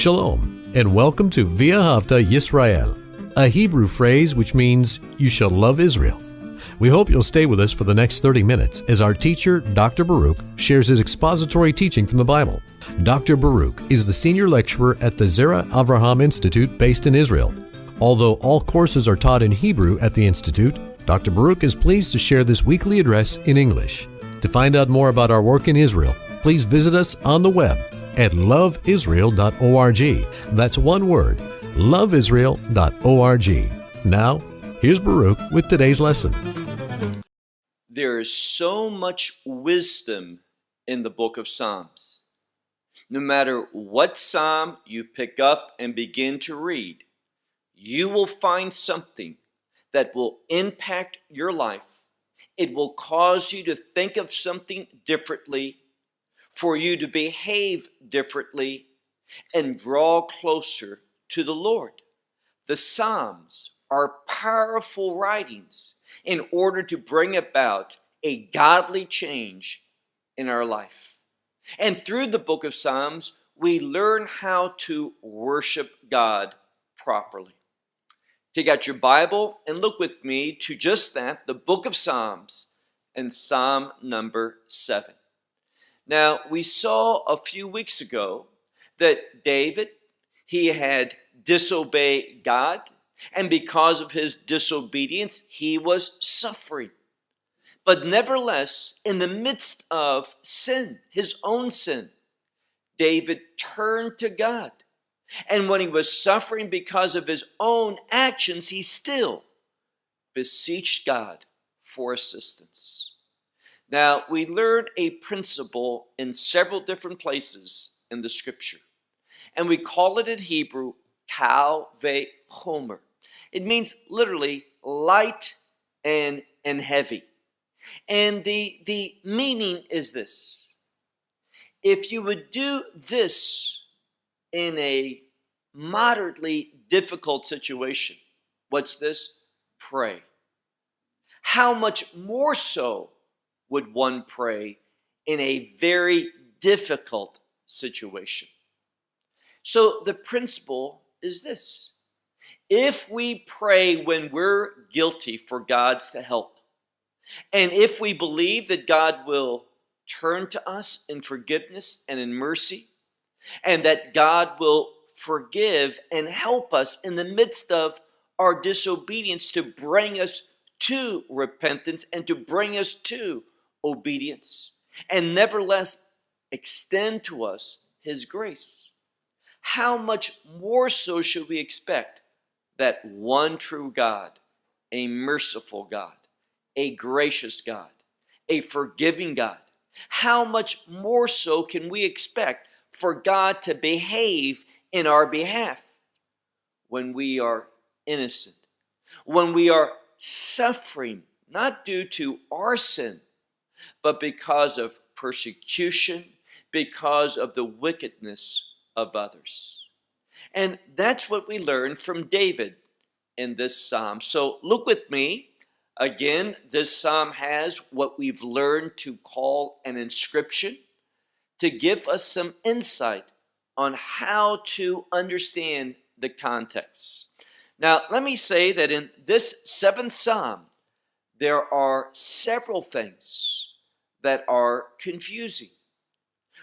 Shalom, and welcome to V'ahavta Yisrael, a Hebrew phrase which means you shall love Israel. We hope you'll stay with us for the next 30 minutes as our teacher, Dr. Baruch, shares his expository teaching from the Bible. Dr. Baruch is the senior lecturer at the Zera Avraham Institute based in Israel. Although all courses are taught in Hebrew at the Institute, Dr. Baruch is pleased to share this weekly address in English. To find out more about our work in Israel, please visit us on the web at loveisrael.org. That's one word, loveisrael.org. Now, here's Baruch with today's lesson. There is so much wisdom in the book of Psalms. No matter what psalm you pick up and begin to read, you will find something that will impact your life. It will cause you to think of something differently, for you to behave differently, and draw closer to the Lord. The Psalms are powerful writings in order to bring about a godly change in our life. And through the book of Psalms, we learn how to worship God properly. Take out your Bible and look with me to just that, the book of Psalms, and Psalm number 7. Now, we saw a few weeks ago that David, he had disobeyed God, and because of his disobedience, he was suffering. But nevertheless, in the midst of sin, his own sin, David turned to God. And when he was suffering because of his own actions, he still beseeched God for assistance. Now, we learn a principle in several different places in the scripture, and we call it in Hebrew, kal ve'chomer. It means literally light and heavy. And the meaning is this: if you would do this in a moderately difficult situation, what's this? Pray. How much more so would one pray in a very difficult situation? So the principle is this: if we pray when we're guilty for God's to help, and if we believe that God will turn to us in forgiveness and in mercy, and that God will forgive and help us in the midst of our disobedience to bring us to repentance and to bring us to obedience, and nevertheless extend to us his grace, how much more so should we expect that one true God, a merciful God, a gracious God, a forgiving God, how much more so can we expect for God to behave in our behalf when we are innocent, when we are suffering, not due to our sin, but because of persecution, because of the wickedness of others. And that's what we learn from David in this psalm. So look with me. Again, this psalm has what we've learned to call an inscription to give us some insight on how to understand the context. Now, let me say that in this 7th psalm, there are several things that are confusing.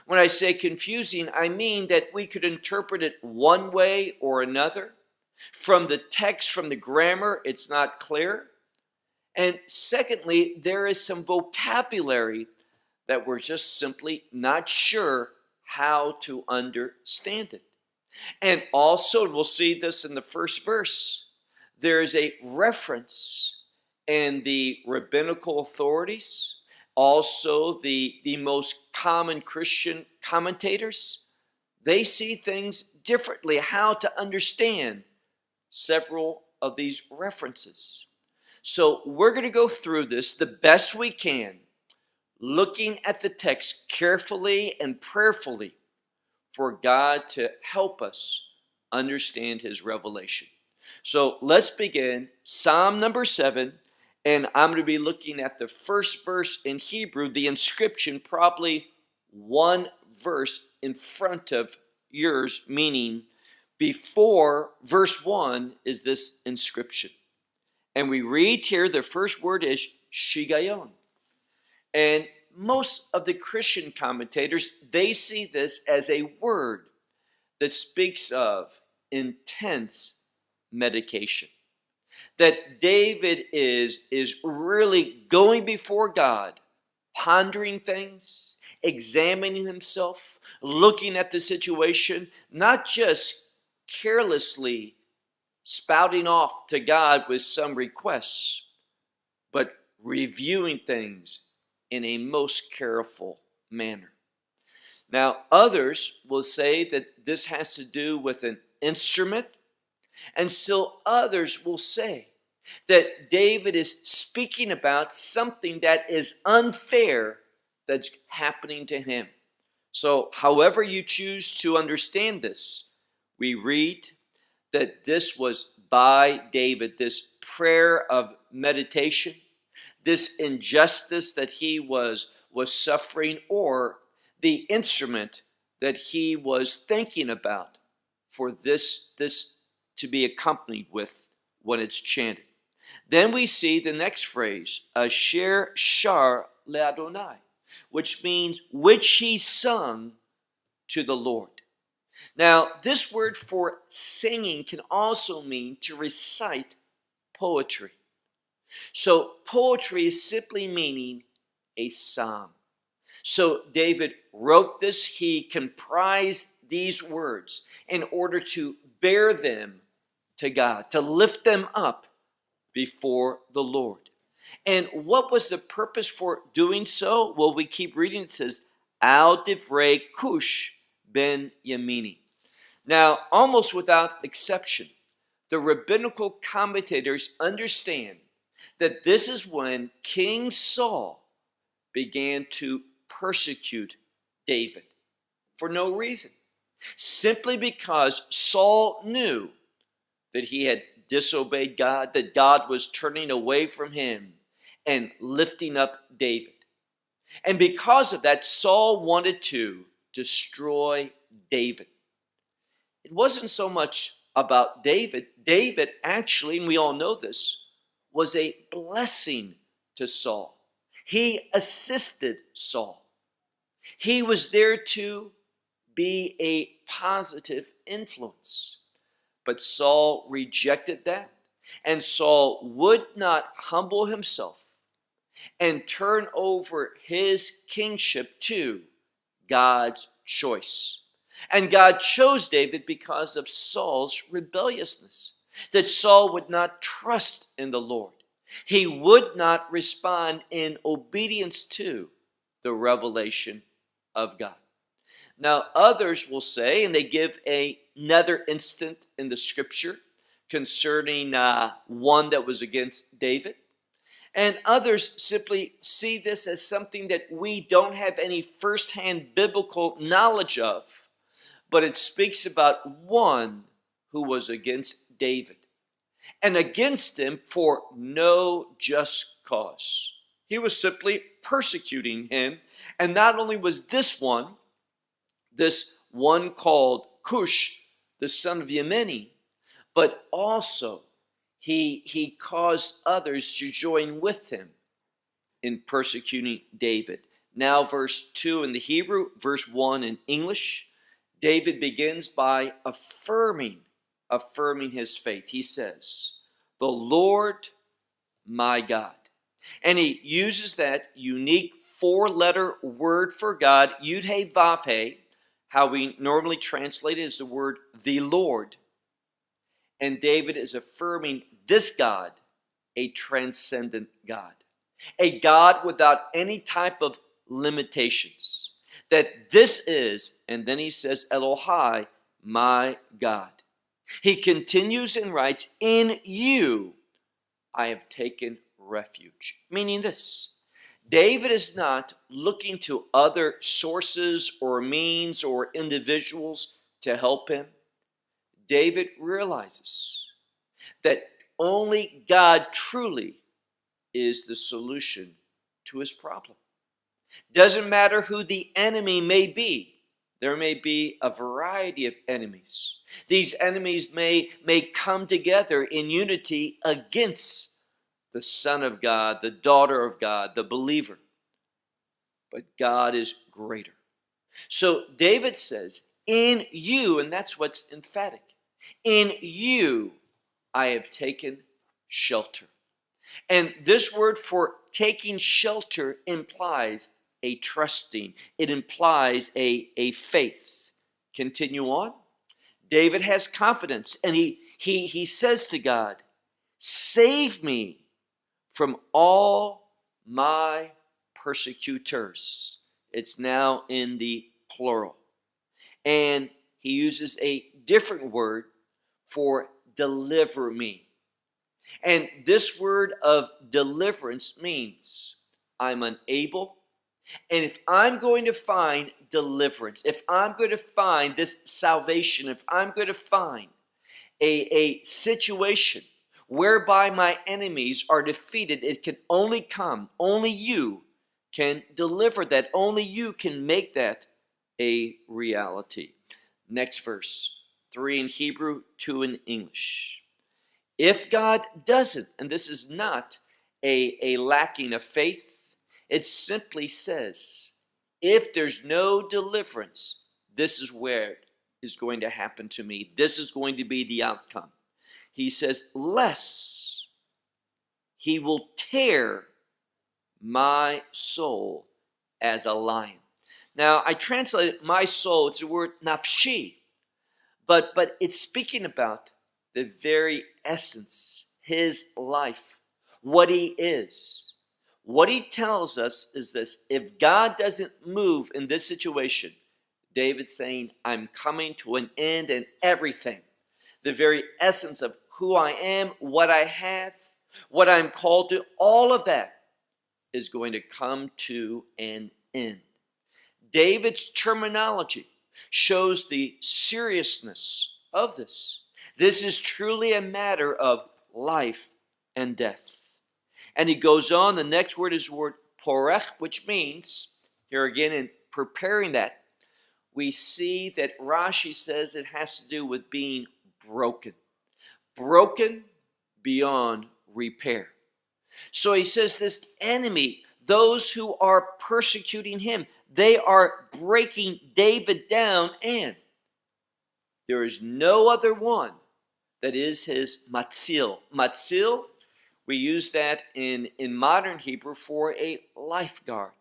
When I say confusing, I mean that we could interpret it one way or another. From the text, from the grammar, it's not clear. And secondly, there is some vocabulary that we're just simply not sure how to understand it. And also, we'll see this in the first verse, there is a reference in the rabbinical authorities, also the most common Christian commentators. They see things differently, how to understand several of these references. So we're going to go through this the best we can, looking at the text carefully and prayerfully for God to help us understand his revelation. So let's begin Psalm number 7, and I'm going to be looking at the first verse in Hebrew, the inscription probably one verse in front of yours, meaning before verse 1 is this inscription. And we read here, the first word is shigayon. And most of the Christian commentators, they see this as a word that speaks of intense meditation. That David is really going before God, pondering things, examining himself, looking at the situation, not just carelessly spouting off to God with some requests, but reviewing things in a most careful manner. Now, others will say that this has to do with an instrument, and still others will say that David is speaking about something that is unfair that's happening to him. So, however you choose to understand this, we read that this was by David, this prayer of meditation, this injustice that he was suffering, or the instrument that he was thinking about for this to be accompanied with when it's chanted. Then we see the next phrase, Asher Shar Le'Adonai, which means which he sung to the Lord. Now, this word for singing can also mean to recite poetry. So poetry is simply meaning a psalm. So David wrote this, he comprised these words in order to bear them to God, to lift them up before the Lord. And what was the purpose for doing so? Well, we keep reading. It says, Al Divrei Cush ben Yamini. Now, almost without exception, the rabbinical commentators understand that this is when King Saul began to persecute David for no reason, simply because Saul knew that he had disobeyed God, that God was turning away from him and lifting up David. And because of that, Saul wanted to destroy David. It wasn't so much about David. David actually, and we all know this, was a blessing to Saul. He assisted Saul. He was there to be a positive influence. But Saul rejected that, and Saul would not humble himself and turn over his kingship to God's choice. And God chose David because of Saul's rebelliousness, that Saul would not trust in the Lord. He would not respond in obedience to the revelation of God. Now, others will say, and they give another instant in the scripture concerning one that was against David. And others simply see this as something that we don't have any firsthand biblical knowledge of. But it speaks about one who was against David, and against him for no just cause. He was simply persecuting him. And not only was this one called Cush, the son of Yemeni, but also he caused others to join with him in persecuting David. Now verse 2 in the Hebrew, verse 1 in English, David begins by affirming his faith. He says, the Lord my God. And he uses that unique four-letter word for God, Yud-He Vav-He, how we normally translate it as the word the Lord. And David is affirming this God, a transcendent God, a God without any type of limitations. That this is, and then he says, Elohai, my God. He continues and writes, in you I have taken refuge. Meaning this, David is not looking to other sources or means or individuals to help him. David realizes that only God truly is the solution to his problem. Doesn't matter who the enemy may be, There may be a variety of enemies. These enemies may come together in unity against the Son of God, the daughter of God, the believer. But God is greater. So David says, in you, and that's what's emphatic, in you I have taken shelter. And this word for taking shelter implies a trusting. It implies a faith. Continue on. David has confidence, and he says to God, save me from all my persecutors. It's now in the plural. And he uses a different word for deliver me. And this word of deliverance means I'm unable. And if I'm going to find deliverance, if I'm going to find this salvation, if I'm going to find a situation whereby my enemies are defeated, it can only come, only you can deliver that, only you can make that a reality. Next verse, 3 in Hebrew, 2 in English. If God doesn't, and this is not a lacking of faith, it simply says, if there's no deliverance, this is where it is going to happen to me. This is going to be the outcome. He says, lest he will tear my soul as a lion. Now, I translated my soul, it's the word nafshi, but it's speaking about the very essence, his life, what he is. What he tells us is this: if God doesn't move in this situation, David's saying, I'm coming to an end in everything. The very essence of who I am, what I have, what I'm called to, all of that is going to come to an end. David's terminology shows the seriousness of this. This is truly a matter of life and death. And he goes on, the next word is the word porech, which means, here again in preparing that, we see that Rashi says it has to do with being broken. Broken beyond repair. So he says this enemy, those who are persecuting him, they are breaking David down, and there is no other one that is his matzil. Matzil, we use that in modern Hebrew for a lifeguard.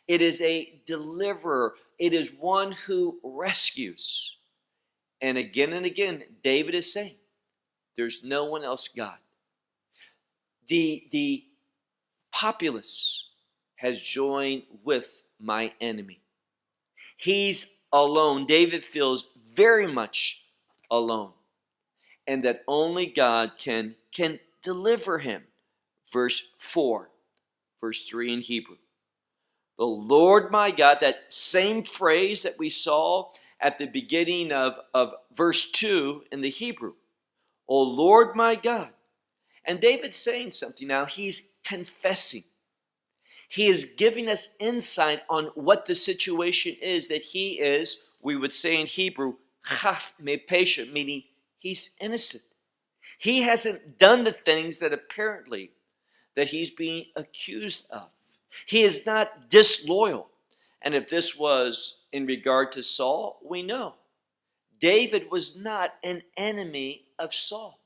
It is a deliverer. It is one who rescues. And again, David is saying, there's no one else God. The populace has joined with my enemy. He's alone. David feels very much alone. And that only God can deliver him. Verse 4, verse 3 in Hebrew. The Lord my God, that same phrase that we saw at the beginning of verse 2 in the Hebrew. O Lord my God. And David's saying something now. He's confessing. He is giving us insight on what the situation is that he is, we would say in Hebrew, chaf mepesha, meaning he's innocent. He hasn't done the things that apparently that he's being accused of. He is not disloyal. And if this was in regard to Saul, we know David was not an enemy of Saul.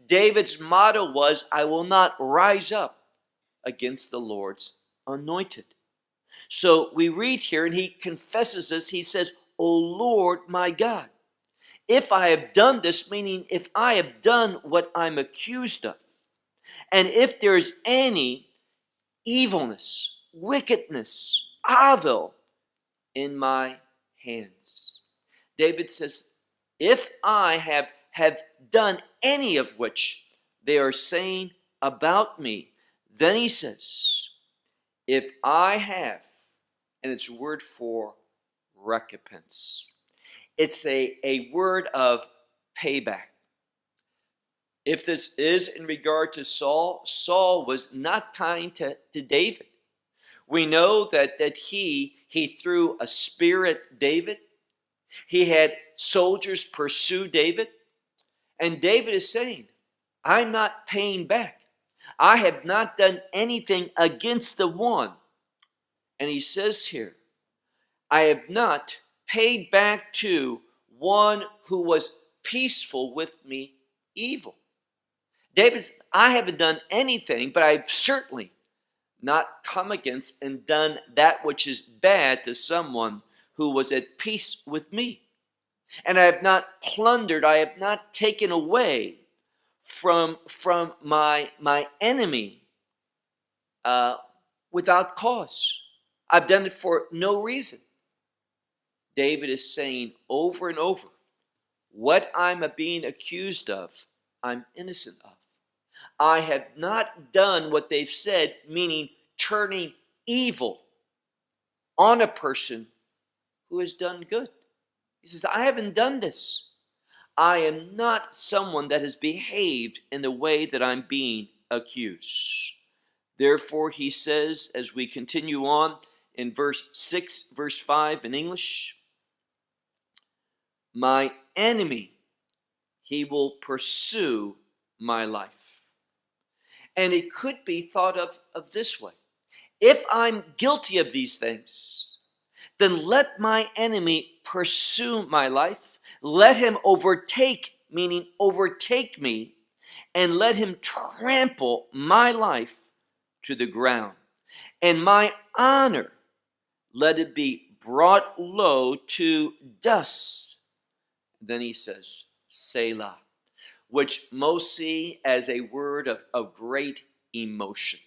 David's motto was, I will not rise up against the Lord's anointed. So we read here, and he confesses this. He says, O Lord my God, if I have done this, meaning if I have done what I'm accused of, and if there's any evilness, wickedness, avil in my hands. David says, if I have done any of which they are saying about me, then he says, if I have, and it's a word for recompense. It's a word of payback. If this is in regard to Saul, Saul was not kind to David. We know that he threw a spear at David. He had soldiers pursue David. And David is saying, I'm not paying back. I have not done anything against the one. And he says here, I have not paid back to one who was peaceful with me evil. David says, I haven't done anything, but I've certainly not come against and done that which is bad to someone who was at peace with me. And I have not plundered, I have not taken away from my enemy without cause. I've done it for no reason. David is saying over and over, what I'm being accused of, I'm innocent of. I have not done what they've said, meaning turning evil on a person who has done good. He says, I haven't done this. I am not someone that has behaved in the way that I'm being accused. Therefore, he says, as we continue on in verse 6, verse 5 in English, my enemy, he will pursue my life. And it could be thought of this way. If I'm guilty of these things, then let my enemy pursue my life. Let him overtake, meaning overtake me, and let him trample my life to the ground. And my honor, let it be brought low to dust. Then he says, Selah, which most see as a word of great emotion.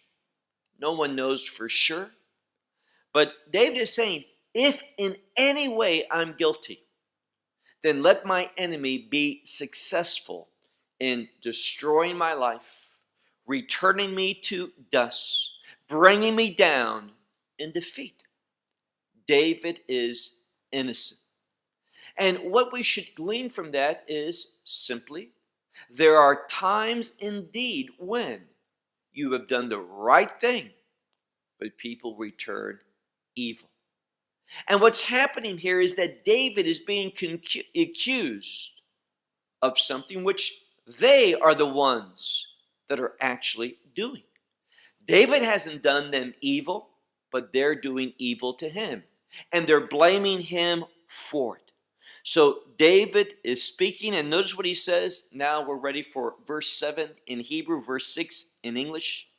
No one knows for sure. But David is saying, if in any way I'm guilty, then let my enemy be successful in destroying my life, returning me to dust, bringing me down in defeat. David is innocent. And what we should glean from that is simply, there are times indeed when you have done the right thing, but people return evil. And what's happening here is that David is being accused of something which they are the ones that are actually doing. David hasn't done them evil, but they're doing evil to him. And they're blaming him for it. So David is speaking, and notice what he says. Now we're ready for verse 7 in Hebrew, verse 6 in English.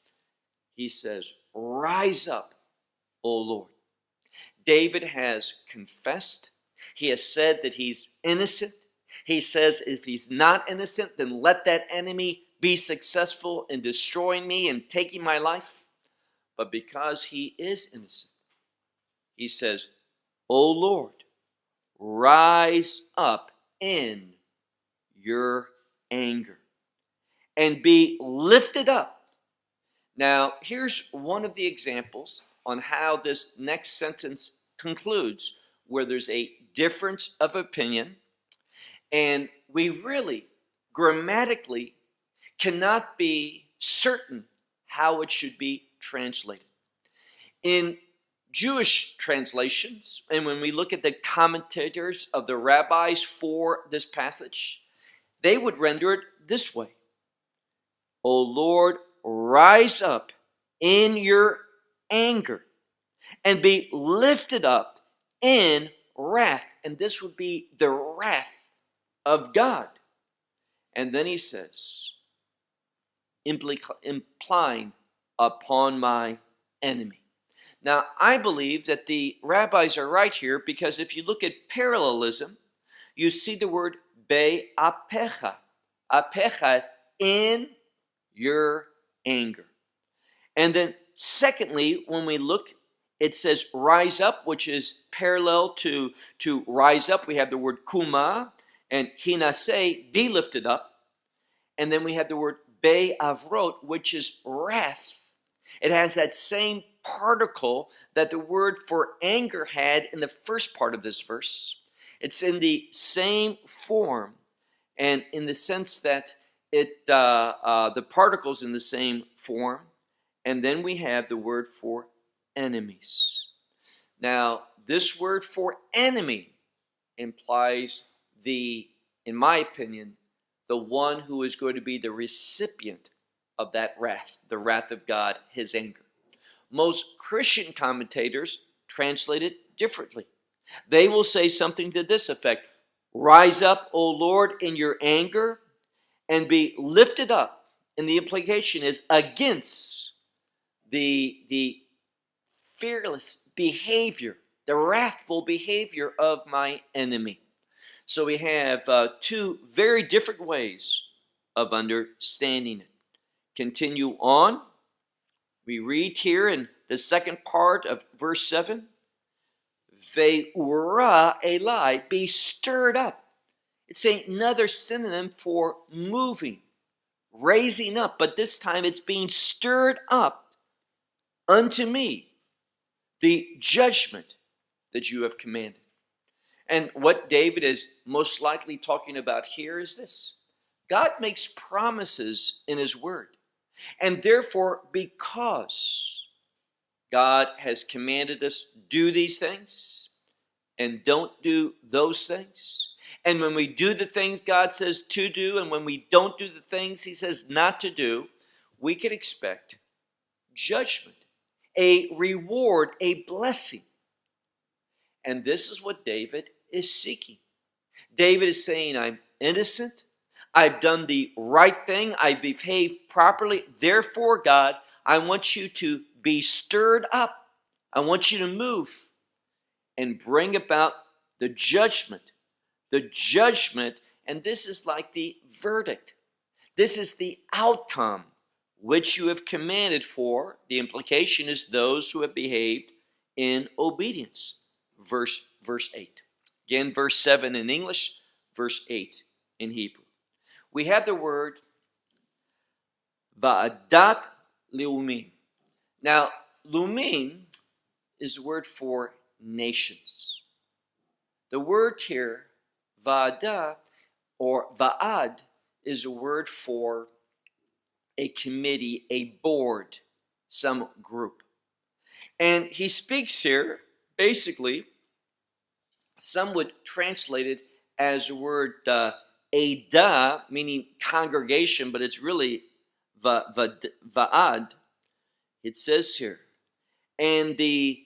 He says, rise up, O Lord. David has confessed. He has said that he's innocent. He says if he's not innocent, then let that enemy be successful in destroying me and taking my life. But because he is innocent, he says, O Lord, rise up in your anger and be lifted up. Now, here's one of the examples on how this next sentence concludes, where there's a difference of opinion, and we really grammatically cannot be certain how it should be translated. In Jewish translations, and when we look at the commentators of the rabbis for this passage, they would render it this way: O Lord, rise up in your anger and be lifted up in wrath. And this would be the wrath of God. And then he says, implying upon my enemy. Now, I believe that the rabbis are right here, because if you look at parallelism, you see the word be'apecha. Apecha is in your anger. And then secondly, when we look, it says rise up, which is parallel to rise up. We have the word kuma, and hinase, be lifted up. And then we have the word be'avrot, which is wrath. It has that same particle that the word for anger had in the first part of this verse. It's in the same form, and in the sense that the particle's in the same form. And then we have the word for enemies. Now, this word for enemy implies in my opinion, the one who is going to be the recipient of that wrath, the wrath of God, his anger. Most Christian commentators translate it differently. They will say something to this effect: rise up, O Lord, in your anger, and be lifted up. And the implication is against the fearless behavior, the wrathful behavior of my enemy. So we have two very different ways of understanding it. Continue on. We read here in the second part of verse 7, Ve'ura Eli, be stirred up. It's another synonym for moving, raising up, but this time it's being stirred up unto me, the judgment that you have commanded. And what David is most likely talking about here is this: God makes promises in his word. And therefore, because God has commanded us do these things and don't do those things, and when we do the things God says to do, and when we don't do the things he says not to do, we can expect judgment, a reward, a blessing. And this is what David is seeking. David is saying, I'm innocent. I've done the right thing. I've behaved properly. Therefore, God, I want you to be stirred up. I want you to move and bring about the judgment. The judgment, and this is like the verdict. This is the outcome which you have commanded for. The implication is those who have behaved in obedience. Verse 8. Again, verse 7 in English, verse 8 in Hebrew. We have the word Va'adat Leumim. Now, Lumim is a word for nations. The word here, Va'adah or Va'ad, is a word for a committee, a board, some group. And he speaks here, basically, some would translate it as the word Adah, meaning congregation, but it's really Va'ad. It says here, and the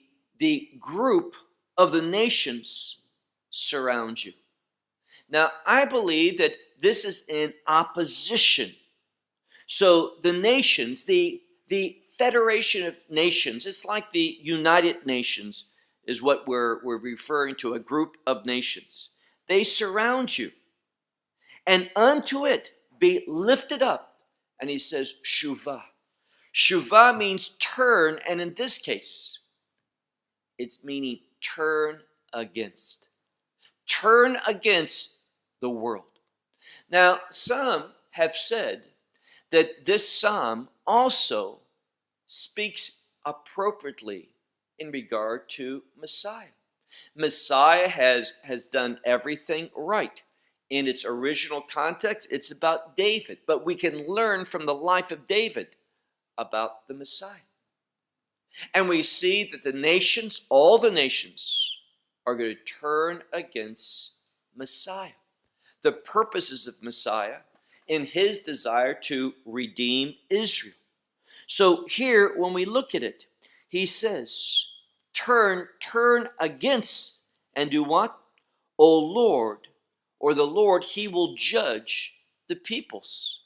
group of the nations surround you. Now, I believe that this is in opposition. So the nations, the Federation of Nations, it's like the United Nations is what we're referring to, a group of nations. They surround you. And unto it be lifted up. And he says, Shuvah. Shuvah means turn, and in this case, it's meaning turn against. Turn against the world. Now, some have said that this psalm also speaks appropriately in regard to Messiah. Messiah has done everything right. In its original context, it's about David, but we can learn from the life of David about the Messiah. And we see that the nations, all the nations, are going to turn against Messiah. The purposes of Messiah in his desire to redeem Israel. So here, when we look at it, he says, turn against, and do what? O Lord, or the Lord, he will judge the peoples.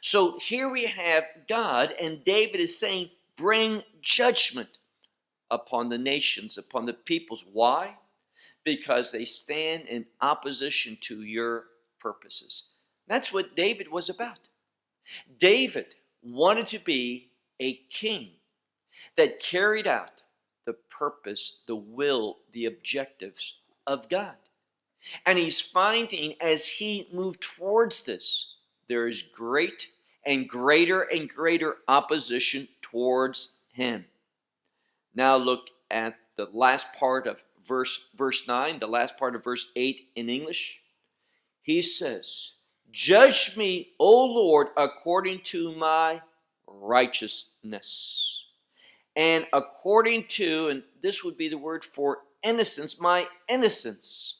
So here we have God, and David is saying, bring judgment upon the nations, upon the peoples. Why? Because they stand in opposition to your purposes. That's what David was about. David wanted to be a king that carried out the purpose, the will, the objectives of God. And he's finding as he moved towards this, there is great and greater opposition towards him. Now look at the last part of verse 9, the last part of verse 8 in English. He says, judge me, O Lord, according to my righteousness. And according to, and this would be the word for innocence, my innocence.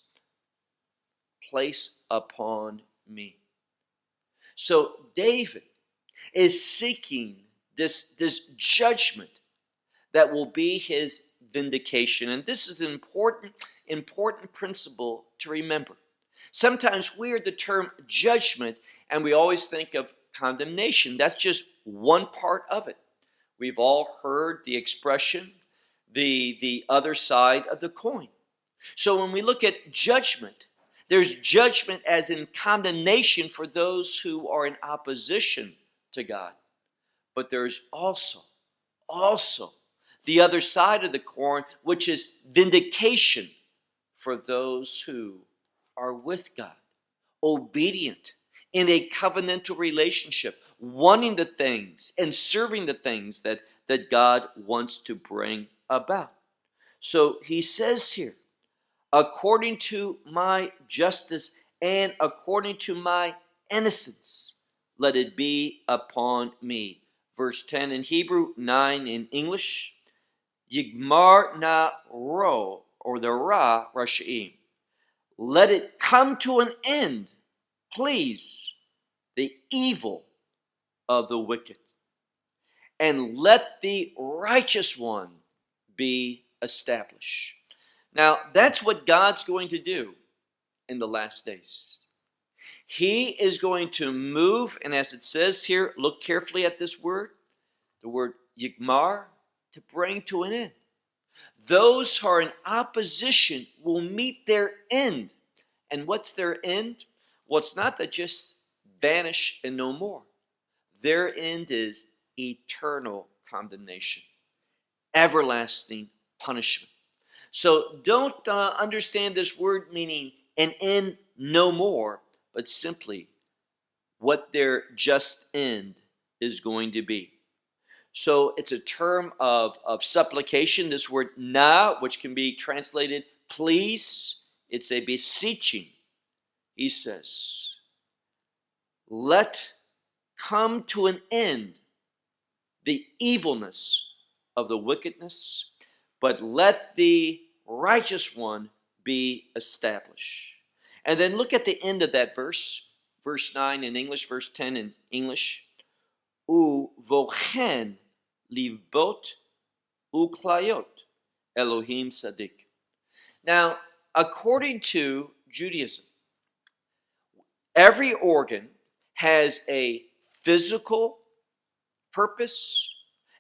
place upon me. So David is seeking this judgment that will be his vindication. And this is an important principle to remember. Sometimes we hear the term judgment and we always think of condemnation. That's just one part of it. We've all heard the expression, the other side of the coin. So when we look at judgment, there's judgment as in condemnation for those who are in opposition to God. But there's also the other side of the coin, which is vindication for those who are with God, obedient, in a covenantal relationship, wanting the things and serving the things that God wants to bring about. So he says here, according to my justice and according to my innocence, let it be upon me. Verse 10 in Hebrew, 9 in English. Yigmar na ro, or the ra, Rashaim. Let it come to an end, please, the evil of the wicked. And let the righteous one be established. Now, that's what God's going to do in the last days. He is going to move, and as it says here, look carefully at this word, the word yigmar, to bring to an end. Those who are in opposition will meet their end. And what's their end? Well, it's not that just vanish and no more. Their end is eternal condemnation, everlasting punishment. So don't understand this word meaning an end no more, but simply what their just end is going to be. So it's a term of supplication. This word na, which can be translated please, it's a beseeching. He says, let come to an end the evilness of the wickedness, but let the righteous one be established. And then look at the end of that verse, verse 9 in English, verse 10 in English. U vochen livbot uklayot Elohim Sadik. Now, according to Judaism, every organ has a physical purpose,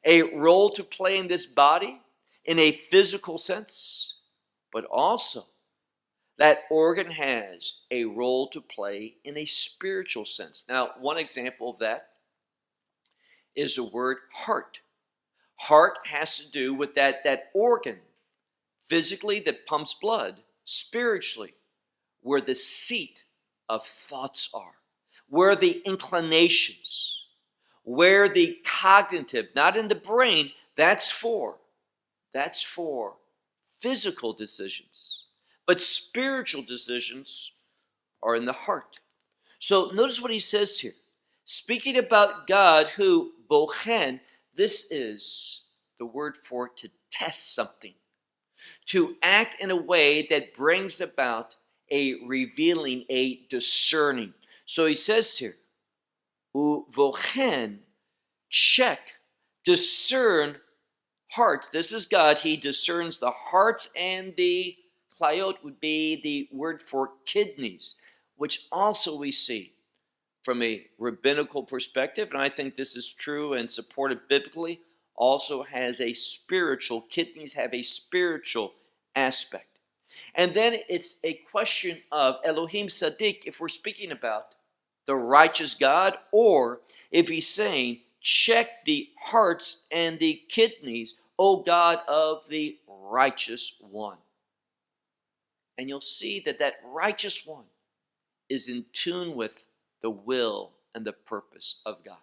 a role to play in this body in a physical sense, but also that organ has a role to play in a spiritual sense. Now, one example of that is the word heart. Heart has to do with that organ, physically that pumps blood, spiritually, where the seat of thoughts are, where the inclinations, where the cognitive, not in the brain, that's for physical decisions. But spiritual decisions are in the heart. So notice what he says here. Speaking about God who, bochen, this is the word for to test something. To act in a way that brings about a revealing, a discerning. So he says here, uvochen, check, discern hearts. This is God. He discerns the hearts, and the klayot would be the word for kidneys, which also we see from a rabbinical perspective, and I think this is true and supported biblically, also has a spiritual, kidneys have a spiritual aspect. And then it's a question of Elohim Sadik, if we're speaking about the righteous God, or if he's saying, check the hearts and the kidneys, O God of the righteous one. And you'll see that righteous one is in tune with the will and the purpose of God.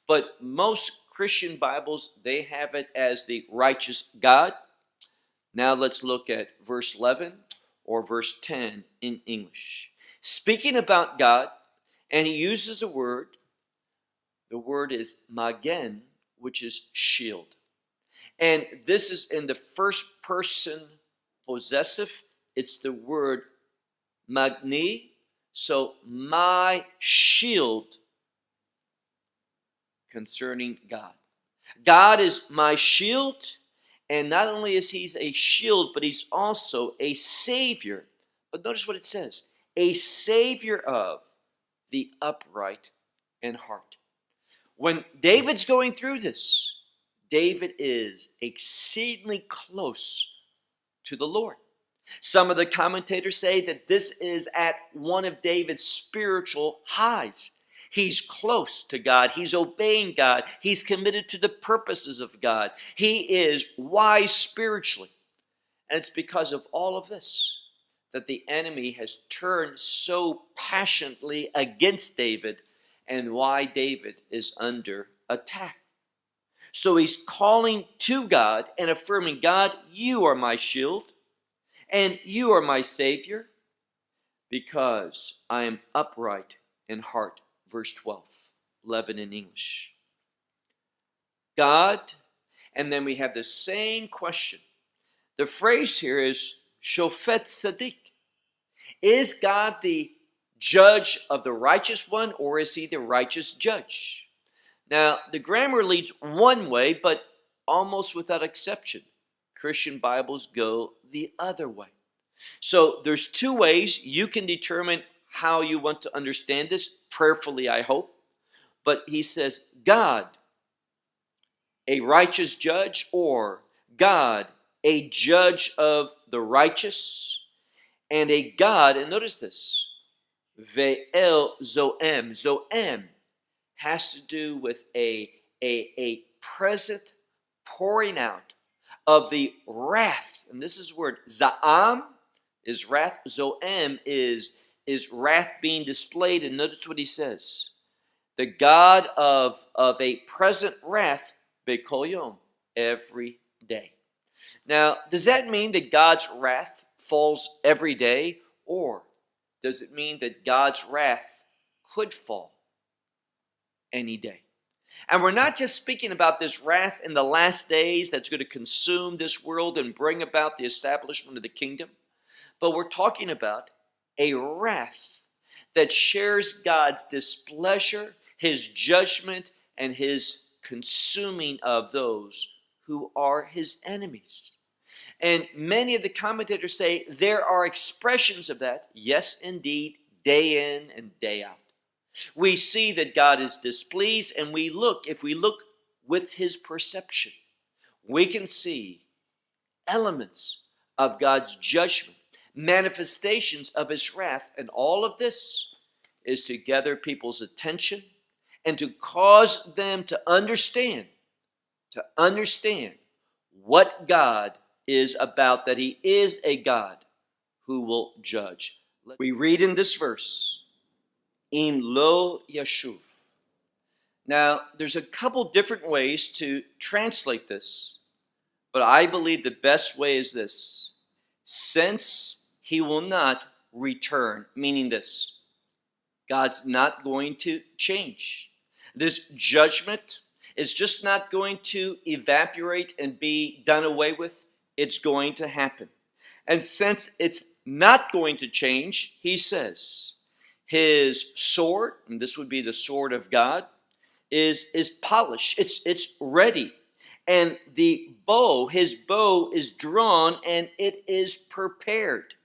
But most Christian Bibles, they have it as the righteous God. Now let's look at verse 11 or verse 10 in English. Speaking about God, and he uses a word. The word is magen, which is shield. And this is in the first person possessive. It's the word magni, So my shield concerning God. God is my shield, and not only is he a shield, but he's also a savior. But notice what it says, a savior of the upright in heart. When David's going through this, David is exceedingly close to the Lord. Some of the commentators say that this is at one of David's spiritual highs. He's close to God. He's obeying God. He's committed to the purposes of God. He is wise spiritually. And it's because of all of this that the enemy has turned so passionately against David, and why David is under attack. So he's calling to God and affirming, God, you are my shield and you are my savior because I am upright in heart. Verse 12, 11 in English. God, and then we have the same question. The phrase here is Shofet Tzaddik. Is God the judge of the righteous one, or is he the righteous judge? Now, the grammar leads one way, but almost without exception, Christian Bibles go the other way. So there's two ways you can determine how you want to understand this, prayerfully, I hope. But he says, God, a righteous judge, or God, a judge of the righteous, and a God, and notice this, Ve'el Zoem. Zoem has to do with a present pouring out of the wrath. And this is the word. Za'am is wrath. Zoem is wrath being displayed. And notice what he says. The God of a present wrath, Bekol Yom, every day. Now, does that mean that God's wrath falls every day? Or does it mean that God's wrath could fall any day? And we're not just speaking about this wrath in the last days that's going to consume this world and bring about the establishment of the kingdom, but we're talking about a wrath that shares God's displeasure, his judgment, and his consuming of those who are his enemies. And many of the commentators say there are expressions of that, yes, indeed, day in and day out. We see that God is displeased, and if we look with his perception, we can see elements of God's judgment, manifestations of his wrath, and all of this is to gather people's attention and to cause them to understand what God is about, that he is a God who will judge. We read in this verse, Im lo yashuv. Now, there's a couple different ways to translate this, but I believe the best way is this. Since he will not return, meaning this, God's not going to change. This judgment is just not going to evaporate and be done away with. It's going to happen. And since it's not going to change, he says, his sword, and this would be the sword of God, is polished. It's ready. And the bow, his bow is drawn and it is prepared.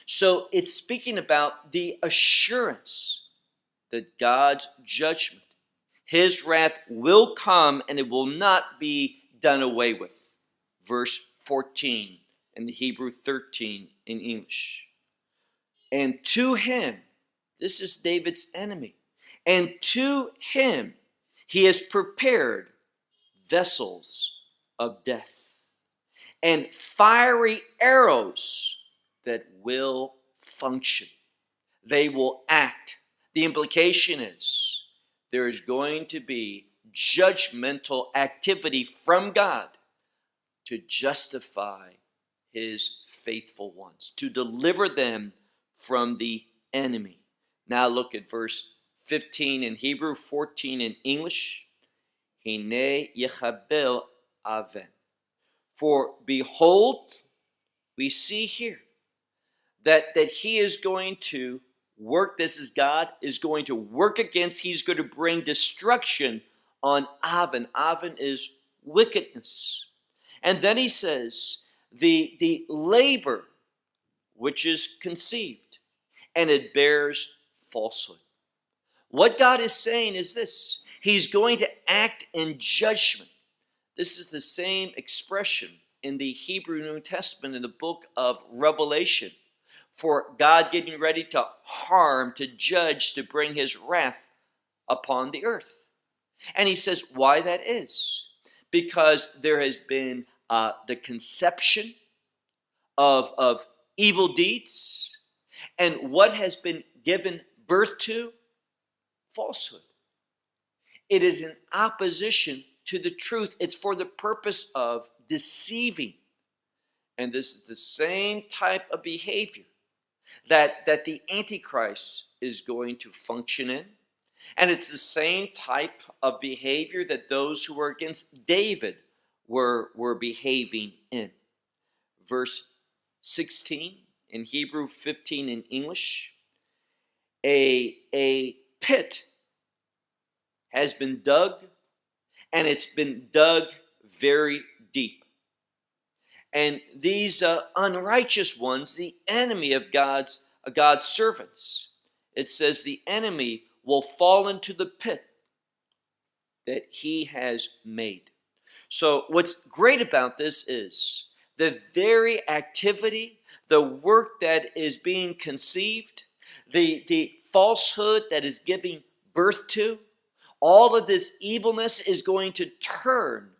So it's speaking about the assurance that God's judgment, his wrath will come and it will not be done away with. Verse 14 in the Hebrew, 13 in English. And to him, this is David's enemy, and to him he has prepared vessels of death and fiery arrows that will function. They will act. The implication is there is going to be judgmental activity from God to justify his faithful ones, to deliver them from the enemy. Now look at verse 15 in Hebrew, 14 in English. Hine yechabel aven. For behold, we see here that he is going to work, this is God, is going to work against. He's going to bring destruction on Aven. Aven is wickedness. And then he says, the labor which is conceived, and it bears falsehood. What God is saying is this: he's going to act in judgment. This is the same expression in the Hebrew New Testament in the book of Revelation, for God getting ready to harm, to judge, to bring his wrath upon the earth. And he says why that is. Because there has been the conception of evil deeds, and what has been given birth to? Falsehood. It is in opposition to the truth. It's for the purpose of deceiving. And this is the same type of behavior that the Antichrist is going to function in. And it's the same type of behavior that those who were against David were behaving in. Verse 16 in Hebrew, 15 in English. A pit has been dug, and it's been dug very deep. And these unrighteous ones, the enemy of God's servants, it says the enemy will fall into the pit that he has made. So what's great about this is the very activity, the work that is being conceived, the falsehood that is giving birth to, all of this evilness is going to turn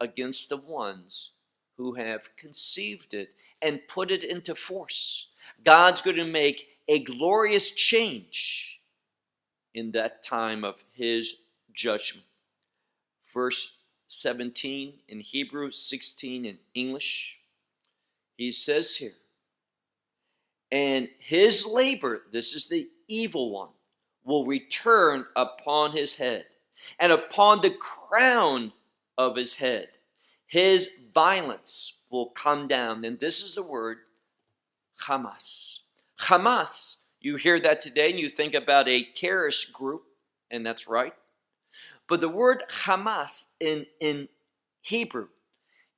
against the ones who have conceived it and put it into force. God's going to make a glorious change in that time of his judgment. Verse 17 in Hebrew, 16 in English. He says here, and his labor, this is the evil one, will return upon his head, and upon the crown of his head his violence will come down. And this is the word Hamas. Hamas, you hear that today and you think about a terrorist group, and that's right. But the word Hamas in Hebrew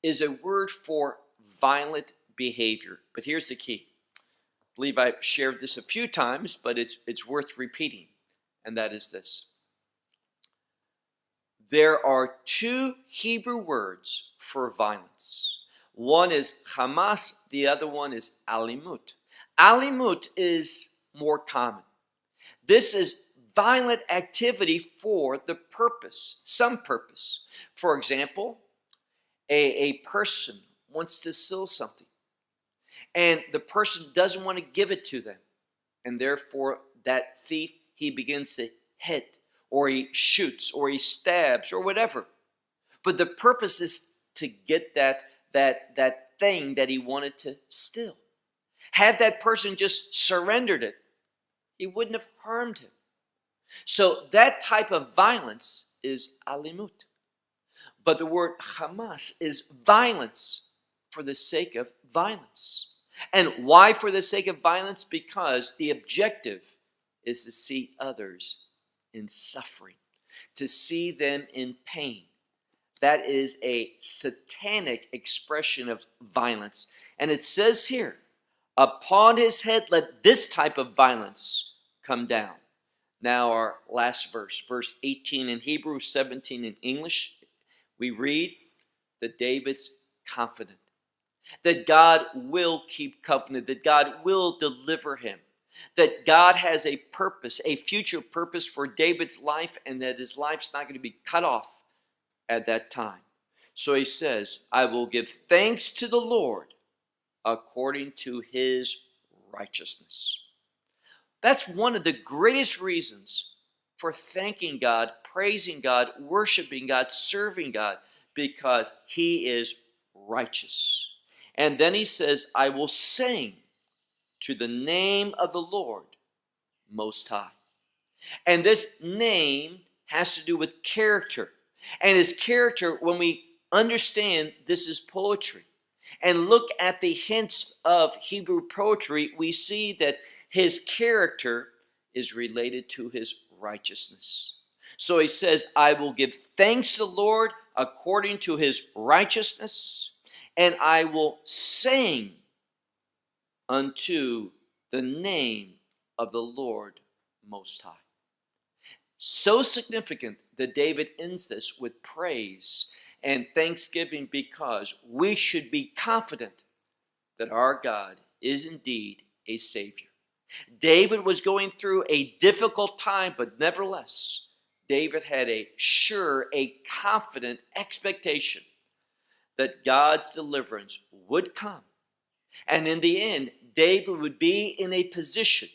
is a word for violent behavior. But here's the key. I believe I've shared this a few times, but it's worth repeating. And that is this. There are two Hebrew words for violence. One is Hamas, the other one is alimut. Alimut is more common. This is violent activity for the purpose, some purpose. For example, a person wants to steal something, and the person doesn't want to give it to them. And therefore, that thief, he begins to hit, or he shoots, or he stabs, or whatever. But the purpose is to get that thing that he wanted to steal. Had that person just surrendered it, he wouldn't have harmed him. So that type of violence is alimut. But the word Hamas is violence for the sake of violence. And why for the sake of violence? Because the objective is to see others in suffering, to see them in pain. That is a satanic expression of violence. And it says here, upon his head let this type of violence come down. Now our last verse, verse 18 in Hebrew, 17 in English, we read that David's confident that God will keep covenant, that God will deliver him, that God has a purpose, a future purpose for David's life, and that his life's not going to be cut off at that time. So he says, I will give thanks to the Lord according to his righteousness. That's one of the greatest reasons for thanking God, praising God, worshiping God, serving God, because he is righteous. And then he says, I will sing to the name of the Lord Most High. And this name has to do with character. And his character, when we understand this is poetry and look at the hints of Hebrew poetry, we see that his character is related to his righteousness. So he says, I will give thanks to the Lord according to his righteousness, and I will sing unto the name of the Lord Most High. So significant that David ends this with praise and thanksgiving, because we should be confident that our God is indeed a Savior. David was going through a difficult time, but nevertheless, David had a confident expectation that God's deliverance would come. And in the end, David would be in a position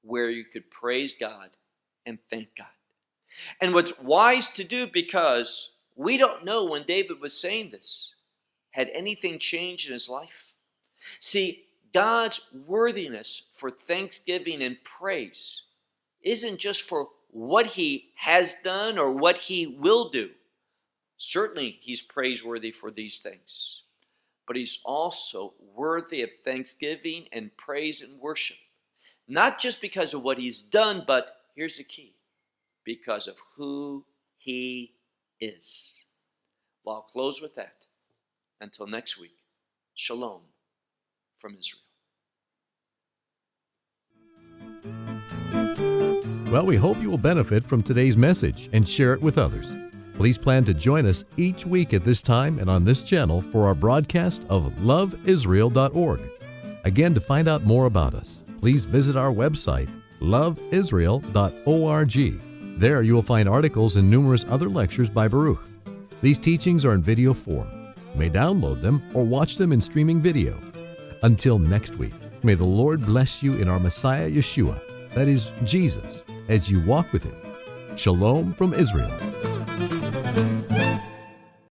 where you could praise God and thank God. And what's wise to do, because we don't know when David was saying this, had anything changed in his life? See, God's worthiness for thanksgiving and praise isn't just for what he has done or what he will do. Certainly, he's praiseworthy for these things. But he's also worthy of thanksgiving and praise and worship. Not just because of what he's done, but here's the key: because of who he is. Well, I'll close with that. Until next week, shalom from Israel. Well, we hope you will benefit from today's message and share it with others. Please plan to join us each week at this time and on this channel for our broadcast of loveisrael.org. Again, to find out more about us, please visit our website, loveisrael.org. There you will find articles and numerous other lectures by Baruch. These teachings are in video form. You may download them or watch them in streaming video. Until next week, may the Lord bless you in our Messiah Yeshua, that is, Jesus, as you walk with him. Shalom from Israel.